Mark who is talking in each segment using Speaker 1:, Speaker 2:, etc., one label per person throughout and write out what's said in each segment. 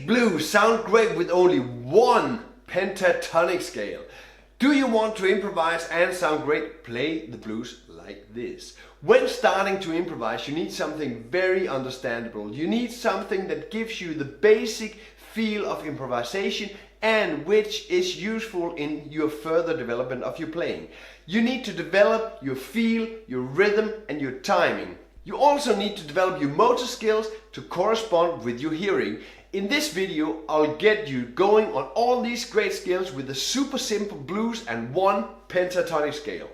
Speaker 1: make blues sound great with only one pentatonic scale? Do you want to improvise and sound great? Play the blues like this. When starting to improvise, you need something very understandable. You need something that gives you the basic feel of improvisation and which is useful in your further development of your playing. You need to develop your feel, your rhythm and your timing. You also need to develop your motor skills to correspond with your hearing. In this video, I'll get you going on all these great skills with a super simple blues and one pentatonic scale.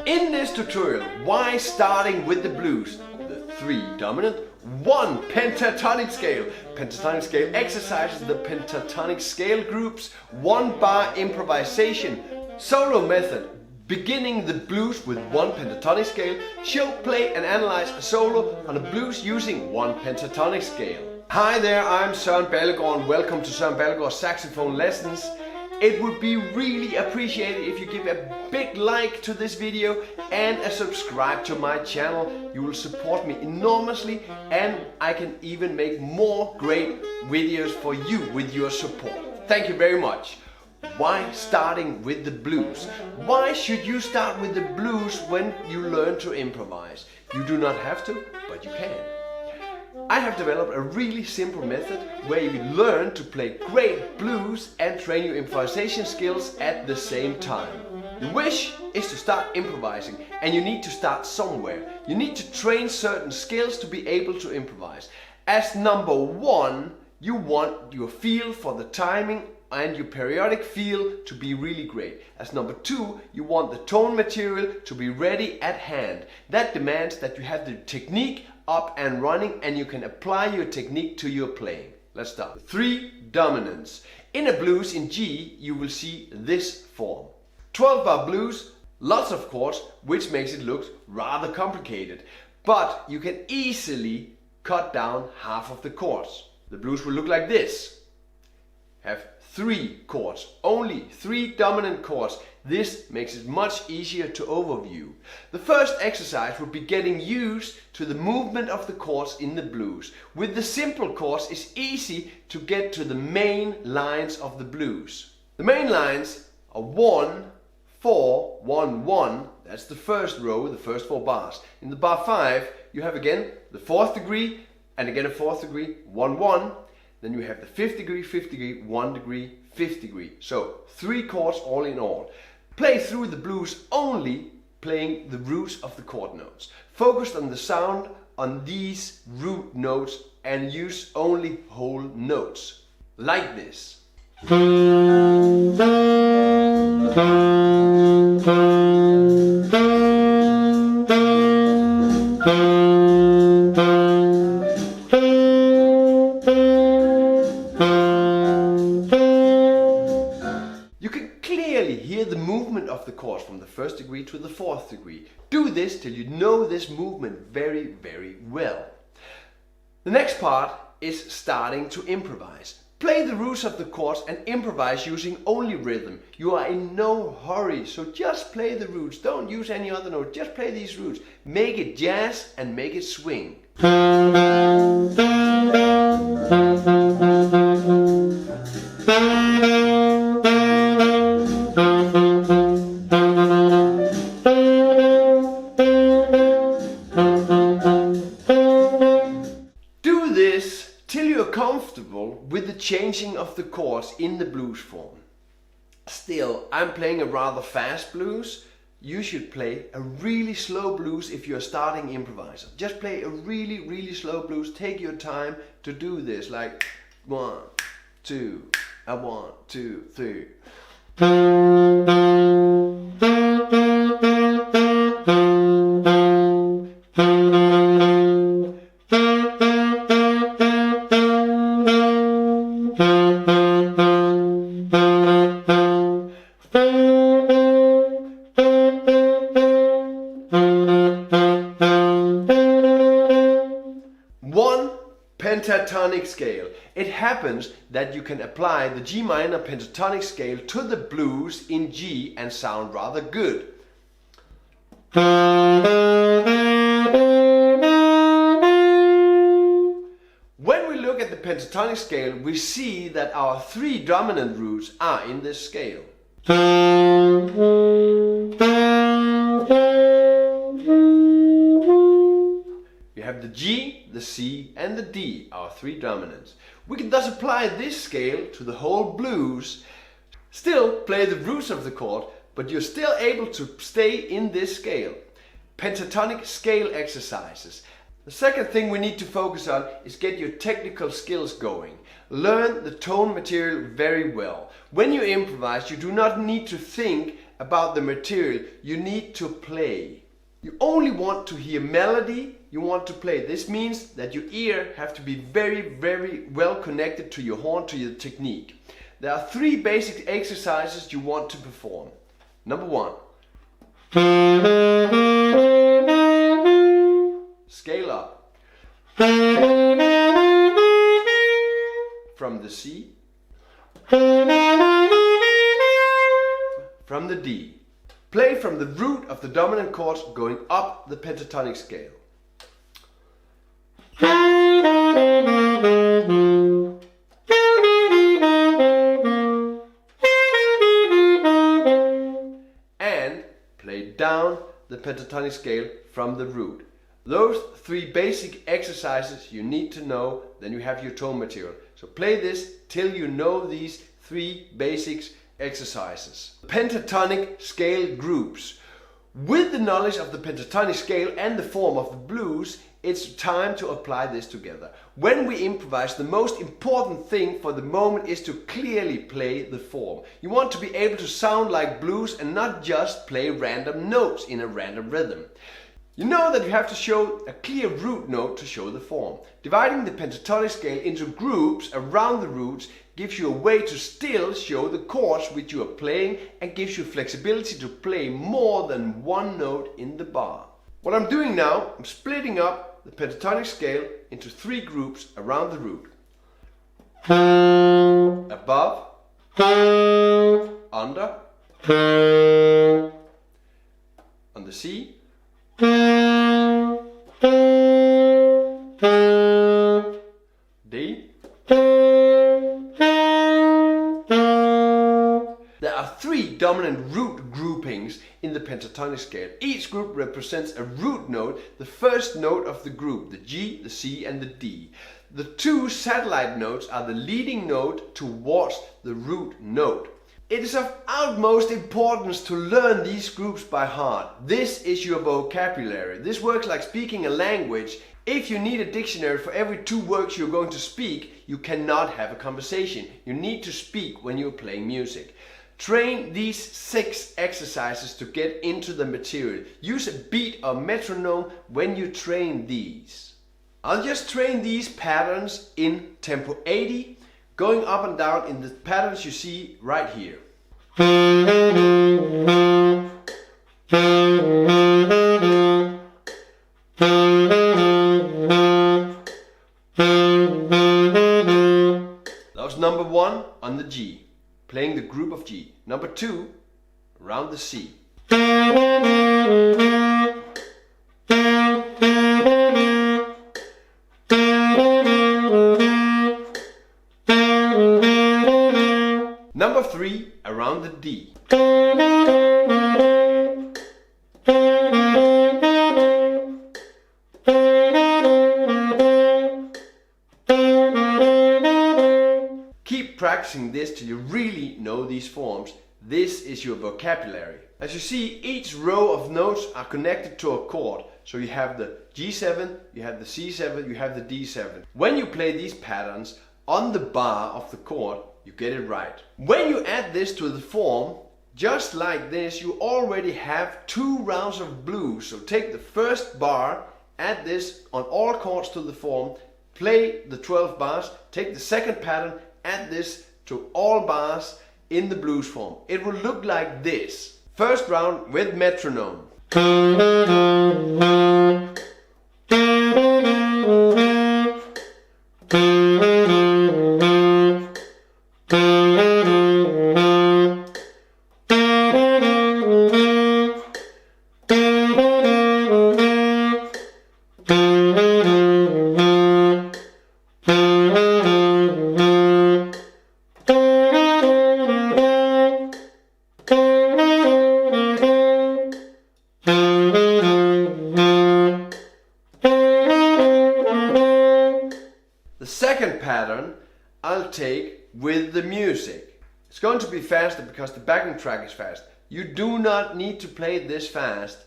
Speaker 1: In this tutorial, why starting with the blues? The 3 dominant, 1 pentatonic scale. Pentatonic scale exercises the pentatonic scale groups, 1 bar improvisation, solo method. Beginning the blues with 1 pentatonic scale, show, play and analyze a solo on a blues using 1 pentatonic scale. Hi there, I'm Søren and welcome to Søren Ballegaard's saxophone lessons. It would be really appreciated if you give a big like to this video and a subscribe to my channel. You will support me enormously and I can even make more great videos for you with your support. Thank you very much. Why starting with the blues? Why should you start with the blues when you learn to improvise? You do not have to, but you can. I have developed a really simple method where you learn to play great blues and train your improvisation skills at the same time. Your wish is to start improvising and you need to start somewhere. You need to train certain skills to be able to improvise. As number 1, you want your feel for the timing and your periodic feel to be really great. As number 2, you want the tone material to be ready at hand. That demands that you have the technique up and running and you can apply your technique to your playing. Let's start. 3 dominants. In a blues in G, you will see this form. 12 bar blues, lots of chords, which makes it look rather complicated. But you can easily cut down half of the chords. The blues will look like this. Have 3 chords, only 3 dominant chords. This makes it much easier to overview. The first exercise would be getting used to the movement of the chords in the blues. With the simple chords, it's easy to get to the main lines of the blues. The main lines are 1, 4, 1, 1. That's the first row, the first 4 bars. In the bar 5, you have again the 4th degree and again a 4th degree, 1, 1. Then you have the 5th degree, 5th degree, 1 degree, 5th degree. So 3 chords all in all. Play through the blues only playing the roots of the chord notes. Focus on the sound on these root notes and use only whole notes. Like this. Hear the movement of the chords from the 1st degree to the 4th degree. Do this till you know this movement very, very well. The next part is starting to improvise. Play the roots of the chords and improvise using only rhythm. You are in no hurry, so just play the roots. Don't use any other note, just play these roots. Make it jazz and make it swing. Comfortable with the changing of the chords in the blues form. Still, I'm playing a rather fast blues. You should play a really slow blues if you're starting improviser. Just play a really, really slow blues. Take your time to do this, like 1, 2, 1, 2, 3. pentatonic scale. It happens that you can apply the G minor pentatonic scale to the blues in G and sound rather good. When we look at the pentatonic scale, we see that our three dominant roots are in this scale. You have the G, the C and the D, our three dominants. We can thus apply this scale to the whole blues, still play the roots of the chord, but you're still able to stay in this scale. Pentatonic scale exercises. The second thing we need to focus on is get your technical skills going. Learn the tone material very well. When you improvise, you do not need to think about the material, you need to play. You only want to hear melody, you want to play. This means that your ear have to be very well connected to your horn, to your technique. There are three basic exercises you want to perform. Number one. Scale up. From the C. From the D. Play from the root of the dominant chords going up the pentatonic scale. And play down the pentatonic scale from the root. Those three basic exercises you need to know, then you have your tone material. So play this till you know these three basics exercises. Pentatonic scale groups. With the knowledge of the pentatonic scale and the form of the blues, it's time to apply this together. When we improvise, the most important thing for the moment is to clearly play the form. You want to be able to sound like blues and not just play random notes in a random rhythm. You know that you have to show a clear root note to show the form. Dividing the pentatonic scale into groups around the roots gives you a way to still show the chords which you are playing and gives you flexibility to play more than one note in the bar. What I'm doing now, I'm splitting up the pentatonic scale into three groups around the root. Above, under, on the C, D. There are three dominant root groupings in the pentatonic scale. Each group represents a root note, the first note of the group, the G, the C and the D. The two satellite notes are the leading note towards the root note. It is of utmost importance to learn these groups by heart. This is your vocabulary. This works like speaking a language. If you need a dictionary for every two words you're going to speak, you cannot have a conversation. You need to speak when you're playing music. Train these 6 exercises to get into the material. Use a beat or metronome when you train these. I'll just train these patterns in tempo 80, going up and down in the patterns you see right here. That was number 1 on the G, playing the group of G. Number 2, around the C. Number 3, around the D. Keep practicing this till you really know these forms. This is your vocabulary. As you see, each row of notes are connected to a chord. So you have the G7, you have the C7, you have the D7. When you play these patterns on the bar of the chord, you get it right. When you add this to the form, just like this, you already have 2 rounds of blues. So take the first bar, add this on all chords to the form, play the 12 bars, take the second pattern, add this to all bars in the blues form. It will look like this. First round with metronome. The second pattern I'll take with the music. It's going to be faster because the backing track is fast. You do not need to play it this fast.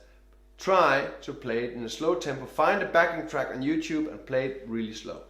Speaker 1: Try to play it in a slow tempo. Find a backing track on YouTube and play it really slow.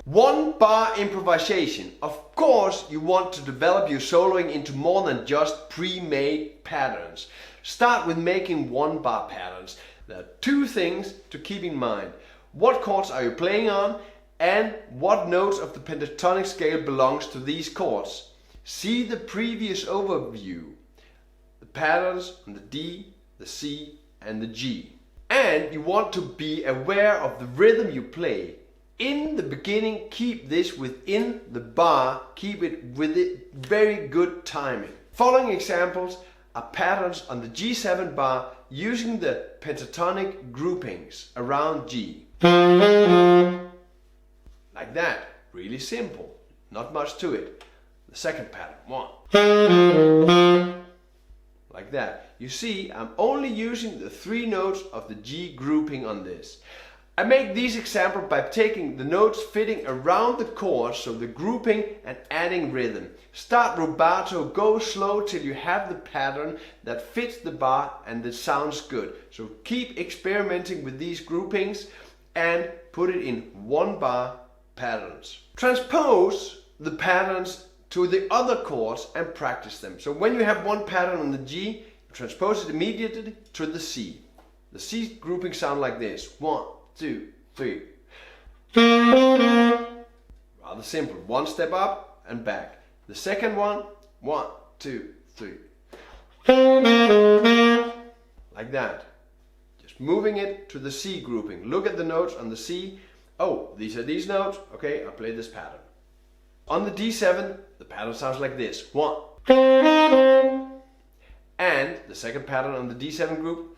Speaker 1: One bar improvisation. Of course, you want to develop your soloing into more than just pre-made patterns. Start with making one bar patterns. There are two things to keep in mind. What chords are you playing on and what notes of the pentatonic scale belongs to these chords. See the previous overview. The patterns on the D, the C and the G. And you want to be aware of the rhythm you play. In the beginning, keep this within the bar, keep it with it very good timing. Following examples are patterns on the G7 bar using the pentatonic groupings around G. Like that, really simple, not much to it. The second pattern, 1. Like that. You see, I'm only using the 3 notes of the G grouping on this. I make these examples by taking the notes fitting around the chords, so the grouping and adding rhythm. Start rubato, go slow till you have the pattern that fits the bar and that sounds good. So keep experimenting with these groupings and put it in one bar patterns. Transpose the patterns to the other chords and practice them. So when you have one pattern on the G, transpose it immediately to the C. The C grouping sound like this. 1, 2, 3. Rather simple. One step up and back. The second one, 1, 2, 3. Like that. Just moving it to the C grouping. Look at the notes on the C. Oh, these are these notes. Okay, I'll play this pattern. On the D7, the pattern sounds like this. 1. And the second pattern on the D7 group,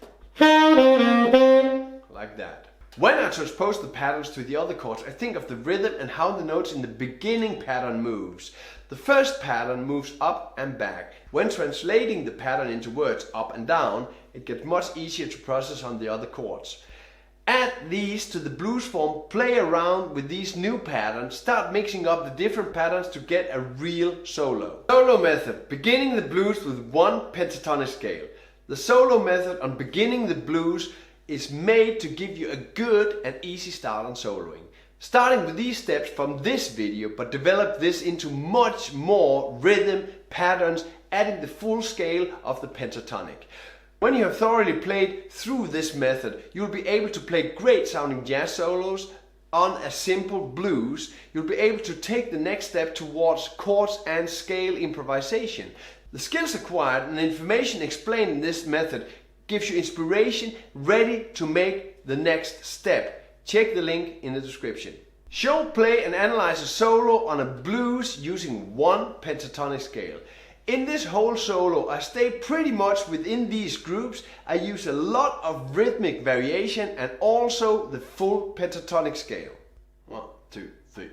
Speaker 1: like that. When I transpose the patterns to the other chords, I think of the rhythm and how the notes in the beginning pattern moves. The first pattern moves up and back. When translating the pattern into words up and down, it gets much easier to process on the other chords. Add these to the blues form, play around with these new patterns, start mixing up the different patterns to get a real solo. Solo method, beginning the blues with one pentatonic scale. The solo method on beginning the blues is made to give you a good and easy start on soloing. Starting with these steps from this video, but develop this into much more rhythm, patterns, adding the full scale of the pentatonic. When you have thoroughly played through this method, you'll be able to play great sounding jazz solos on a simple blues. You'll be able to take the next step towards chords and scale improvisation. The skills acquired and the information explained in this method gives you inspiration ready to make the next step. Check the link in the description. Show, play and analyze a solo on a blues using one pentatonic scale. In this whole solo, I stay pretty much within these groups. I use a lot of rhythmic variation and also the full pentatonic scale. 1, 2, 3.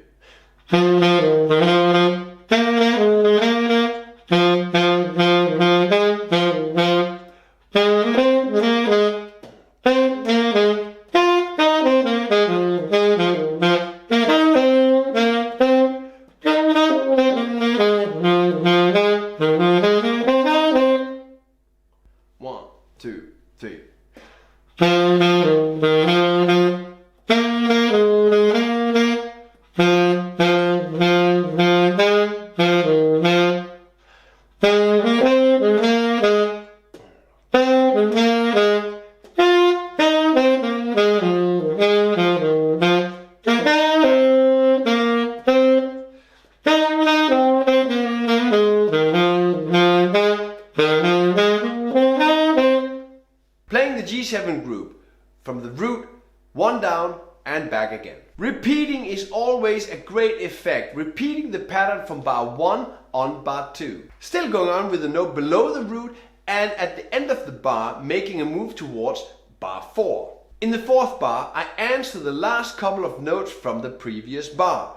Speaker 1: G7 group from the root, 1 down and back again. Repeating is always a great effect, repeating the pattern from bar 1 on bar 2. Still going on with the note below the root, and at the end of the bar making a move towards bar 4. In the 4th bar I answer the last couple of notes from the previous bar.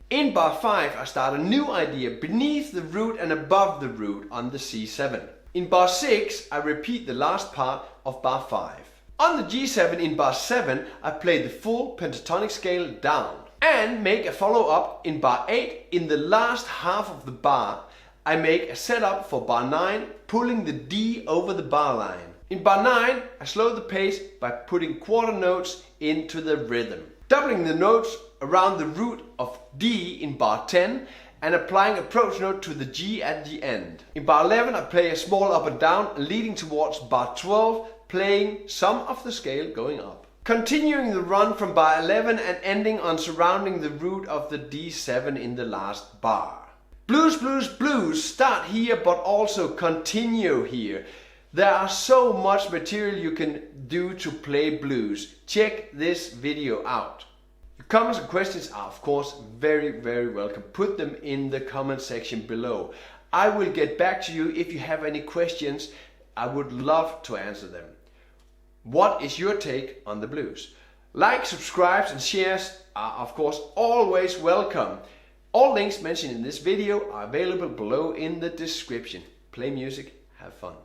Speaker 1: In bar 5 I start a new idea beneath the root and above the root on the C7. In bar 6 I repeat the last part of bar 5. On the G7 in bar 7 I play the full pentatonic scale down and make a follow-up in bar 8. In the last half of the bar I make a setup for bar 9, pulling the D over the bar line. In bar 9 I slow the pace by putting quarter notes into the rhythm, doubling the notes around the root of D in bar 10 and applying approach note to the G at the end. In bar 11 I play a small up and down, leading towards bar 12, playing some of the scale going up. Continuing the run from bar 11 and ending on surrounding the root of the D7 in the last bar. Blues, blues, blues start here but also continue here. There are so much material you can do to play blues. Check this video out. Your comments and questions are of course very welcome. Put them in the comment section below. I will get back to you if you have any questions. I would love to answer them. What is your take on the blues? Likes, subscribes and shares are of course always welcome. All links mentioned in this video are available below in the description. Play music, have fun.